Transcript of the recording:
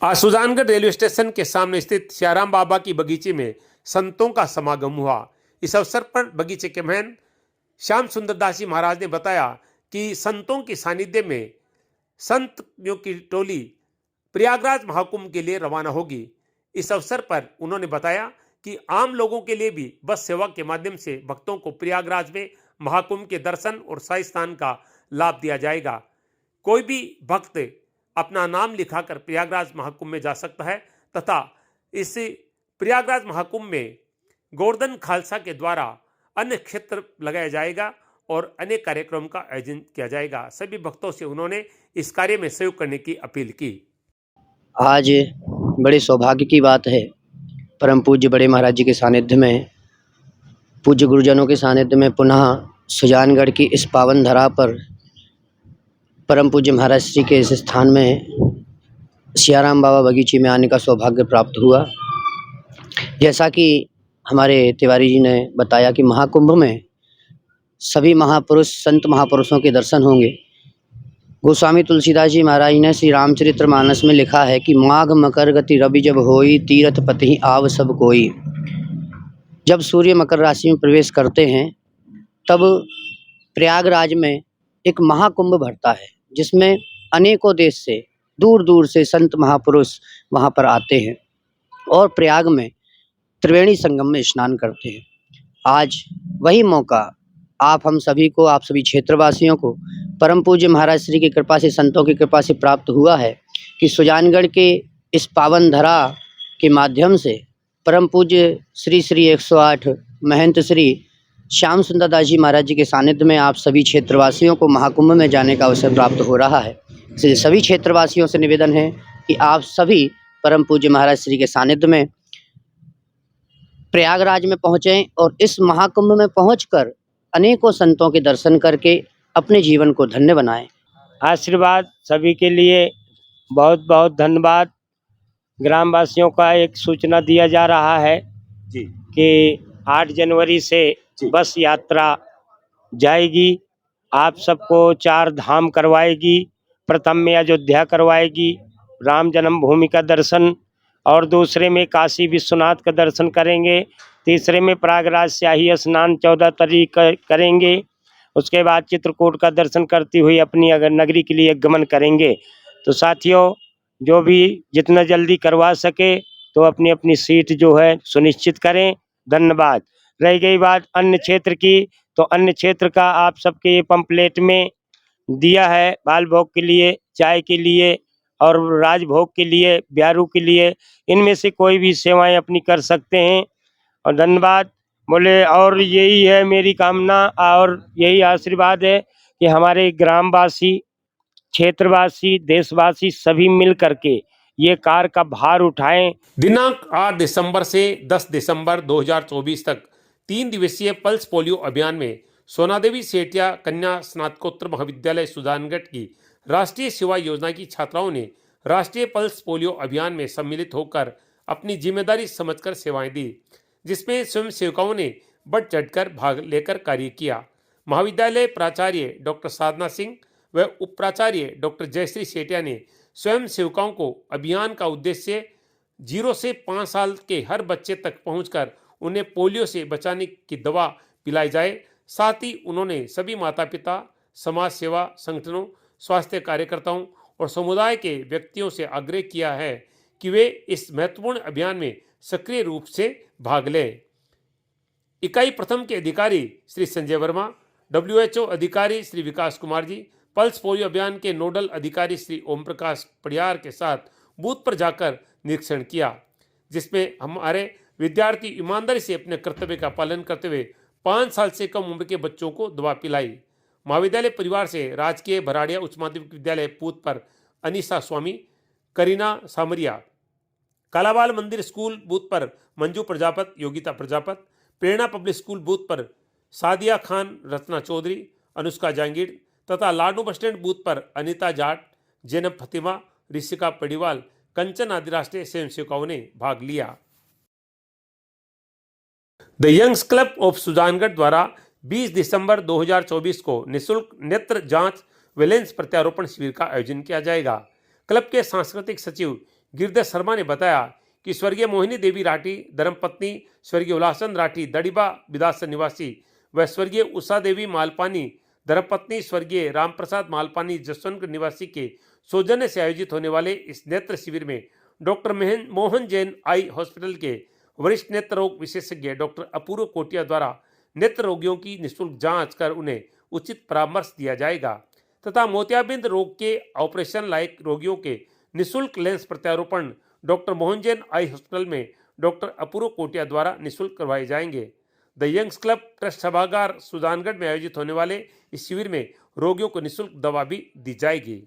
आज Sujangarh railway station के सामने स्थित सियाराम बाबा की बगीचे में संतों का समागम हुआ। इस अवसर पर बगीचे के महंत श्याम सुंदर दास जी महाराज ने बताया कि संतों के सानिध्य में संतों की टोली प्रयागराज महाकुंभ के लिए रवाना होगी। इस अवसर पर उन्होंने बताया कि आम लोगों के लिए भी बस सेवा के माध्यम से भक्तों को प्रयागराज में महाकुंभ के दर्शन और शाही स्नान का लाभ दिया जाएगा। कोई भी भक्त अपना नाम लिखाकर प्रयागराज महाकुंभ में जा सकता है तथा इस प्रयागराज महाकुंभ में गोवर्धन खालसा के द्वारा अन्य क्षेत्र लगाया जाएगा और अनेक कार्यक्रम का आयोजन किया जाएगा। सभी भक्तों से उन्होंने इस कार्य में सहयोग करने की अपील की। आज बड़े सौभाग्य की बात है, परम पूज्य बड़े महाराज जी के सानिध्य में, पूज्य गुरुजनों के सानिध्य में पुनः सुजानगढ़ की इस पावन धरा पर परम पूज्य महाराज श्री के इस स्थान में सियाराम बाबा बगीचे में आने का सौभाग्य प्राप्त हुआ। जैसा कि हमारे तिवारी जी ने बताया कि महाकुंभ में सभी महापुरुष संत महापुरुषों के दर्शन होंगे। गोस्वामी तुलसीदास जी महाराज ने श्री रामचरितमानस में लिखा है कि माघ मकर गति रवि जब होई, तीरथ पति आव सब कोई। जब सूर्य मकर राशि में प्रवेश करते हैं तब प्रयागराज में एक महाकुंभ भरता है, जिसमें अनेकों देश से दूर दूर से संत महापुरुष वहाँ पर आते हैं और प्रयाग में त्रिवेणी संगम में स्नान करते हैं। आज वही मौका आप सभी क्षेत्रवासियों को परम पूज्य महाराज श्री की कृपा से, संतों की कृपा से प्राप्त हुआ है कि सुजानगढ़ के इस पावन धरा के माध्यम से परम पूज्य श्री 108 महंत श्री श्याम सुंदर दास जी महाराज जी के सानिध्य में आप सभी क्षेत्रवासियों को महाकुंभ में जाने का अवसर प्राप्त हो रहा है। इसलिए सभी क्षेत्रवासियों से निवेदन है कि आप सभी परम पूज्य महाराज श्री के सानिध्य में प्रयागराज में पहुँचें और इस महाकुंभ में पहुंचकर अनेकों संतों के दर्शन करके अपने जीवन को धन्य बनाएं। आशीर्वाद सभी के लिए बहुत बहुत धन्यवाद। ग्रामवासियों का एक सूचना दिया जा रहा है जी कि 8 जनवरी से बस यात्रा जाएगी, आप सबको 4 धाम करवाएगी। प्रथम में अयोध्या करवाएगी, राम जन्मभूमि का दर्शन, और दूसरे में काशी विश्वनाथ का दर्शन करेंगे। तीसरे में प्रयागराज शाही स्नान 14 तारीख करेंगे। उसके बाद चित्रकूट का दर्शन करती हुई अपनी अगर नगरी के लिए गमन करेंगे। तो साथियों, जो भी जितना जल्दी करवा सके तो अपनी अपनी सीट जो है सुनिश्चित करें। धन्यवाद। रह गई बात अन्य क्षेत्र की, तो अन्य क्षेत्र का आप सबके पंपलेट में दिया है, बाल भोग के लिए, चाय के लिए और राजभोग के लिए, ब्यारू के लिए, इनमें से कोई भी सेवाएं अपनी कर सकते हैं। और धन्यवाद बोले। और यही है मेरी कामना और यही आशीर्वाद है कि हमारे ग्रामवासी, क्षेत्रवासी, देशवासी सभी मिल करके ये कार्य का भार उठाएं। दिनांक 8 दिसंबर से 10 दिसंबर 2024 तक 3 दिवसीय पल्स पोलियो अभियान में सोनादेवी सेठिया कन्या स्नातकोत्तर महाविद्यालय सुजानगढ़ की राष्ट्रीय सेवा योजना की छात्राओं ने राष्ट्रीय पल्स पोलियो अभियान में सम्मिलित होकर अपनी जिम्मेदारी समझकर सेवाएं दी, जिसमें स्वयं सेवकाओं ने बढ़ चढ़कर भाग लेकर कार्य किया। महाविद्यालय प्राचार्य डॉक्टर साधना सिंह व उप प्राचार्य डॉक्टर जयश्री सेठिया ने स्वयं सेवकाओं को अभियान का उद्देश्य 0 से 5 साल के हर बच्चे तक पहुंचकर उन्हें पोलियो से बचाने की दवा पिलाई जाए। साथ ही उन्होंने सभी माता पिता, समाज सेवा संगठनों, स्वास्थ्य कार्यकर्ताओं और समुदाय के व्यक्तियों से आग्रह किया है कि वे इस महत्वपूर्ण अभियान में सक्रिय रूप से भाग लें। इकाई प्रथम के अधिकारी श्री संजय वर्मा, WHO अधिकारी श्री विकास कुमार जी, पल्स पोलियो अभियान के नोडल अधिकारी श्री ओम प्रकाश पड़ियार के साथ बूथ पर जाकर निरीक्षण किया, जिसमें हमारे विद्यार्थी ईमानदारी से अपने कर्तव्य का पालन करते हुए 5 साल से कम उम्र के बच्चों को दवा पिलाई। महाविद्यालय परिवार से राजकीय भराड़िया उच्च माध्यमिक विद्यालय पूत पर अनीसा स्वामी, करीना सामरिया, कालाबाल मंदिर स्कूल बूथ पर मंजू प्रजापत, योगिता प्रजापत, प्रेरणा पब्लिक स्कूल बूथ पर सादिया खान, रत्ना चौधरी, अनुष्का जांगीर तथा लाडू बस स्टैंड बूथ पर अनीता जाट, जैनब फतिमा, ऋषिका पडिवाल, कंचन आदि राष्ट्रीय स्वयंसेवकाओं ने भाग लिया। The youngs club of Sujangarh द्वारा 20 दिसंबर 2024 को निःशुल्क नेत्र जांच व लेंस प्रत्यारोपण शिविर का आयोजन किया जाएगा। क्लब के सांस्कृतिक सचिव गिरधर शर्मा ने बताया कि स्वर्गीय मोहिनी देवी राठी धर्मपत्नी स्वर्गीय उल्लासन राठी दड़िबा बिदासन निवासी व स्वर्गीय उषा देवी मालपानी धर्मपत्नी स्वर्गीय रामप्रसाद मालपानी जसवंतगढ़ निवासी के सौजन्य से आयोजित होने वाले इस नेत्र शिविर में doctor Mohan Jain eye hospital के वरिष्ठ नेत्र रोग विशेषज्ञ डॉक्टर अपूर्व कोटिया द्वारा नेत्र रोगियों की निःशुल्क जांच कर उन्हें उचित परामर्श दिया जाएगा तथा मोतियाबिंद रोग के ऑपरेशन लायक रोगियों के निःशुल्क लेंस प्रत्यारोपण doctor Mohan Jain eye hospital में डॉक्टर अपूर्व कोटिया द्वारा निःशुल्क करवाए जाएंगे। द यंग्स क्लब ट्रस्ट सभागार सुजानगढ़ में आयोजित होने वाले इस शिविर में रोगियों को निःशुल्क दवा भी दी जाएगी।